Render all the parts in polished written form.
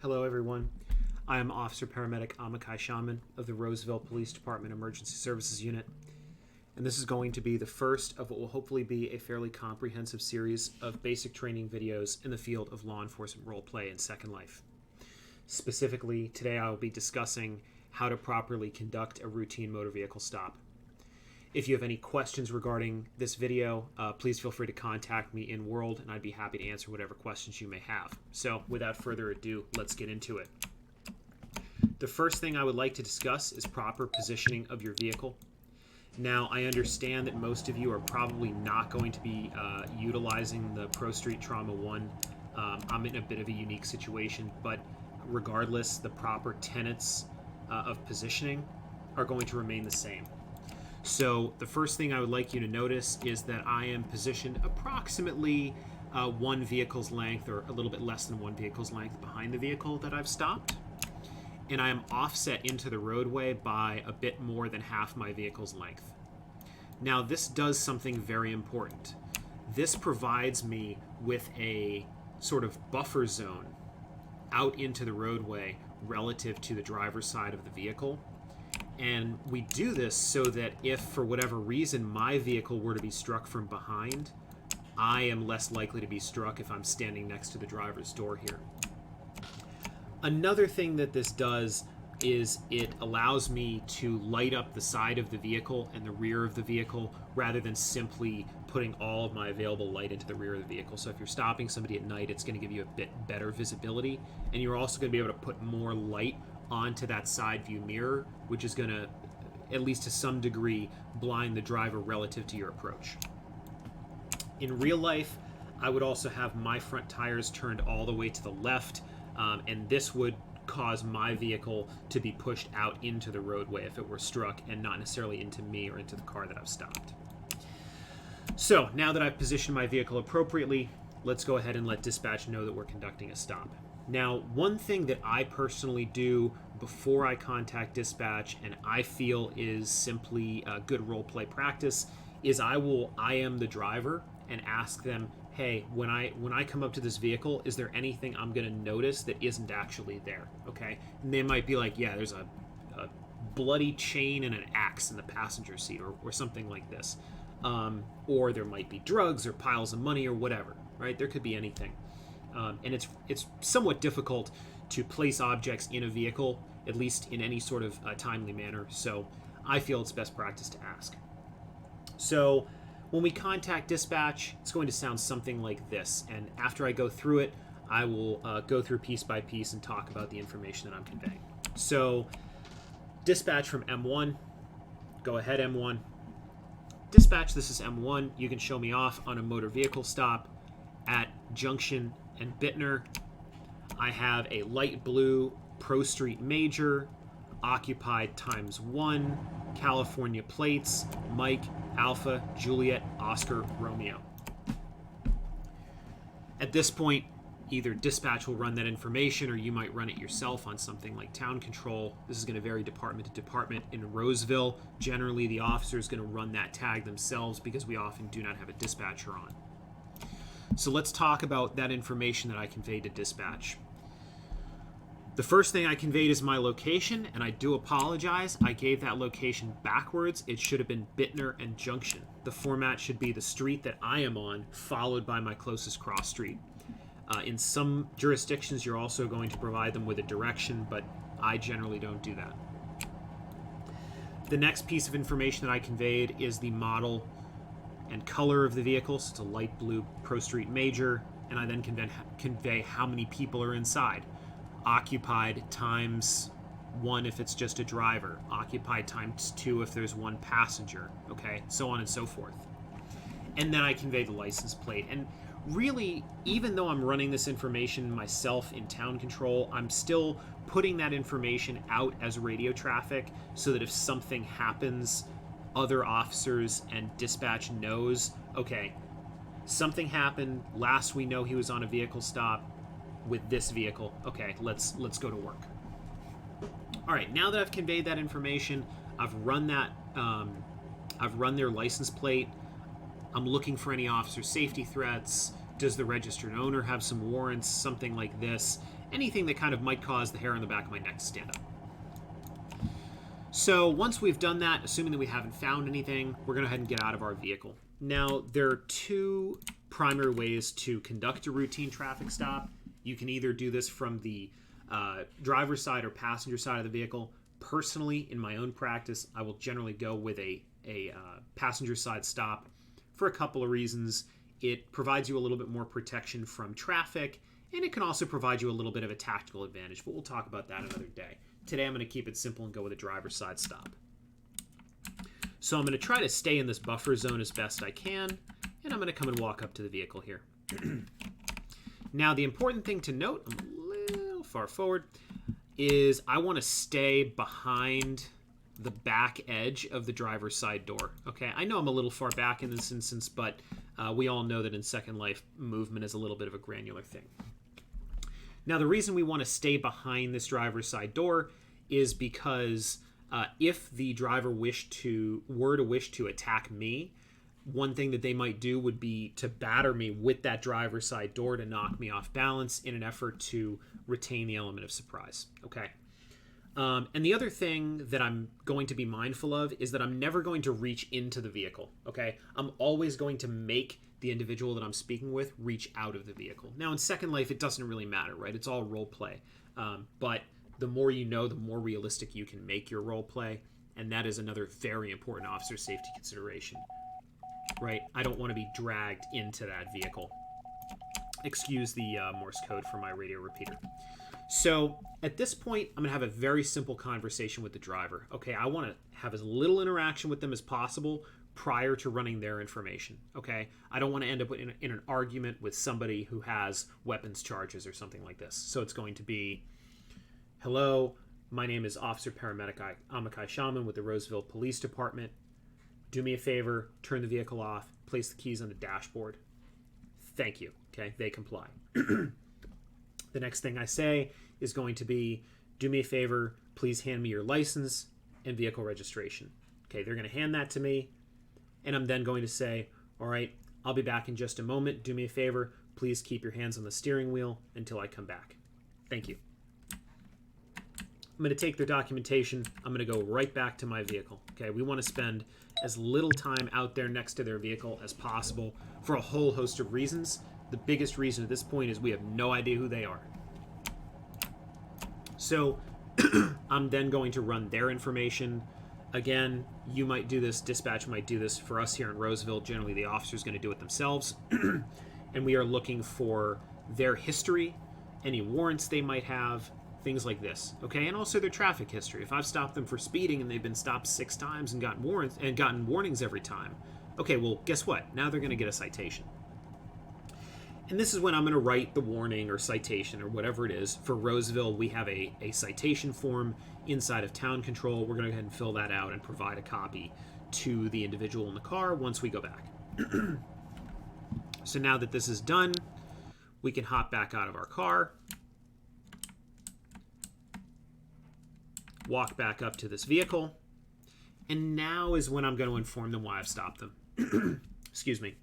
Hello, everyone. I am Officer Paramedic Amakai Shaman of the Roseville Police Department Emergency Services Unit, and this is going to be the first of what will hopefully be a fairly comprehensive series of basic training videos in the field of law enforcement role play in Second Life. Specifically, today I will be discussing how to properly conduct a routine motor vehicle stop. If you have any questions regarding this video, please feel free to contact me in World, and I'd be happy to answer whatever questions you may have. So, without further ado, let's get into it. The first thing I would like to discuss is proper positioning of your vehicle. Now, I understand that most of you are probably not going to be utilizing the Pro Street Trauma 1. I'm in a bit of a unique situation, but regardless, the proper tenets of positioning are going to remain the same. So the first thing I would like you to notice is that I am positioned approximately one vehicle's length, or a little bit less than one vehicle's length, behind the vehicle that I've stopped. And I am offset into the roadway by a bit more than half my vehicle's length. Now, this does something very important. This provides me with a sort of buffer zone out into the roadway relative to the driver's side of the vehicle. And we do this so that if, for whatever reason, my vehicle were to be struck from behind, I am less likely to be struck if I'm standing next to the driver's door here. Another thing that this does is it allows me to light up the side of the vehicle and the rear of the vehicle rather than simply putting all of my available light into the rear of the vehicle. So if you're stopping somebody at night, it's going to give you a bit better visibility, and you're also going to be able to put more light onto that side view mirror, which is going to, at least to some degree, blind the driver relative to your approach. In real life, I would also have my front tires turned all the way to the left, and this would cause my vehicle to be pushed out into the roadway if it were struck, and not necessarily into me or into the car that I've stopped. So now that I've positioned my vehicle appropriately, let's go ahead and let dispatch know that we're conducting a stop. Now, one thing that I personally do before I contact dispatch, and I feel is simply a good role play practice, is I am the driver and ask them, hey, when I come up to this vehicle, is there anything I'm going to notice that isn't actually there? Okay, and they might be like, yeah, there's a bloody chain and an axe in the passenger seat, or something like this, or there might be drugs or piles of money or whatever, right? There could be anything. And it's somewhat difficult to place objects in a vehicle, at least in any sort of timely manner, so I feel it's best practice to ask. So when we contact dispatch, it's going to sound something like this, and after I go through it, I will go through piece by piece and talk about the information that I'm conveying. So, dispatch from M1, go ahead M1. Dispatch, this is M1, you can show me off on a motor vehicle stop at Junction and Bittner. I have a light blue Pro Street Major, occupied ×1, California plates, Mike, Alpha, Juliet, Oscar, Romeo. At this point, either dispatch will run that information, or you might run it yourself on something like Town Control. This is going to vary department to department. In Roseville, generally the officer is going to run that tag themselves because we often do not have a dispatcher on. So let's talk about that information that I conveyed to dispatch. The first thing I conveyed is my location, and I do apologize. I gave that location backwards. It should have been Bittner and Junction. The format should be the street that I am on, followed by my closest cross street. In some jurisdictions, you're also going to provide them with a direction, but I generally don't do that. The next piece of information that I conveyed is the model and color of the vehicle. So it's a light blue Pro Street Major, and I then convey how many people are inside. Occupied ×1 if it's just a driver, occupied ×2 if there's one passenger, okay, so on and so forth. And then I convey the license plate. And really, even though I'm running this information myself in Town Control, I'm still putting that information out as radio traffic so that if something happens, other officers and dispatch knows, okay, something happened, last we know he was on a vehicle stop with this vehicle. Okay, let's go to work. All right, now that I've conveyed that information, I've run their license plate. I'm looking for any officer safety threats. Does the registered owner have some warrants? Something like this. anything that kind of might cause the hair on the back of my neck to stand up. So once we've done that, assuming that we haven't found anything, we're going to go ahead and get out of our vehicle. Now, there are two primary ways to conduct a routine traffic stop. You can either do this from the driver's side or passenger side of the vehicle. Personally, in my own practice, I will generally go with a passenger side stop for a couple of reasons. It provides you a little bit more protection from traffic, and it can also provide you a little bit of a tactical advantage, but we'll talk about that another day. Today, I'm going to keep it simple and go with a driver's side stop. So I'm going to try to stay in this buffer zone as best I can, and I'm going to come and walk up to the vehicle here. Now, the important thing to note, I'm a little far forward, is I want to stay behind the back edge of the driver's side door. Okay, I know I'm a little far back in this instance, but we all know that in Second Life, movement is a little bit of a granular thing. Now, the reason we want to stay behind this driver's side door is because if the driver were to wish to attack me, one thing that they might do would be to batter me with that driver's side door to knock me off balance in an effort to retain the element of surprise. Okay. And the other thing that I'm going to be mindful of is that I'm never going to reach into the vehicle. Okay. I'm always going to make the individual that I'm speaking with reach out of the vehicle. Now, in Second Life, it doesn't really matter, right? It's all role play. But the more you know, the more realistic you can make your role play. And that is another very important officer safety consideration, right? I don't want to be dragged into that vehicle. Excuse the Morse code for my radio repeater. So at this point, I'm going to have a very simple conversation with the driver. Okay, I want to have as little interaction with them as possible prior to running their information. Okay, I don't want to end up in an argument with somebody who has weapons charges or something like this. So it's going to be, hello, my name is Officer Paramedic Amakai Shaman with the Roseville Police Department. Do me a favor, turn the vehicle off, place the keys on the dashboard. Thank you. Okay, they comply. The next thing I say is going to be, do me a favor, please hand me your license and vehicle registration. Okay, they're going to hand that to me, and I'm then going to say, all right, I'll be back in just a moment. Do me a favor, please keep your hands on the steering wheel until I come back. Thank you. I'm going to take their documentation. I'm going to go right back to my vehicle. Okay, we want to spend as little time out there next to their vehicle as possible for a whole host of reasons. The biggest reason at this point is we have no idea who they are. So I'm then going to run their information. Again, you might do this, dispatch might do this. For us here in Roseville, generally the officer's going to do it themselves. And we are looking for their history, any warrants they might have, things like this. Okay, and also their traffic history. If I've stopped them for speeding and they've been stopped 6 times and gotten warnings every time, okay, well, guess what? Now they're going to get a citation. And this is when I'm going to write the warning or citation or whatever it is. For Roseville, we have a citation form inside of Town Control. We're going to go ahead and fill that out and provide a copy to the individual in the car once we go back. So now that this is done, we can hop back out of our car, walk back up to this vehicle, and now is when I'm going to inform them why I've stopped them. Excuse me.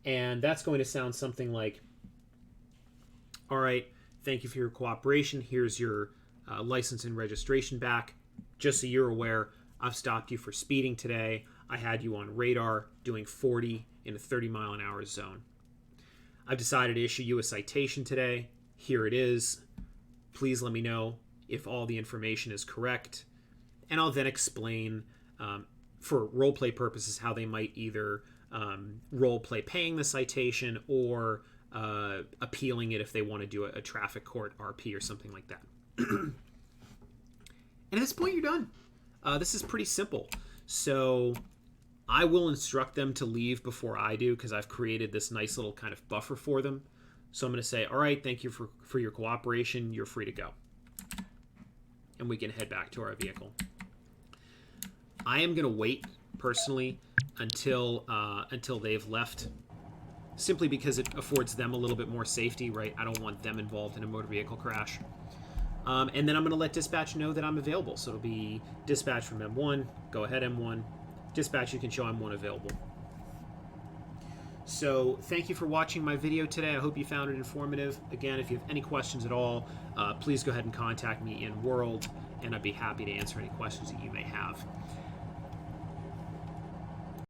And that's going to sound something like, all right, thank you for your cooperation. Here's your license and registration back. Just so you're aware, I've stopped you for speeding today. I had you on radar doing 40 in a 30-mile-an-hour zone. I've decided to issue you a citation today. Here it is. Please let me know if all the information is correct. And I'll then explain, for roleplay purposes, how they might either roleplay paying the citation or appealing it if they want to do a traffic court RP or something like that. And at this point, you're done. This is pretty simple. So I will instruct them to leave before I do because I've created this nice little kind of buffer for them. So I'm going to say, all right, thank you for your cooperation. You're free to go. And we can head back to our vehicle. I am going to wait, personally, until they've left, simply because it affords them a little bit more safety, right? I don't want them involved in a motor vehicle crash. And then I'm going to let dispatch know that I'm available. So it'll be dispatch from M1, go ahead M1. Dispatch, you can show M1 available. So thank you for watching my video today. I hope you found it informative. Again, if you have any questions at all, please go ahead and contact me in World, and I'd be happy to answer any questions that you may have.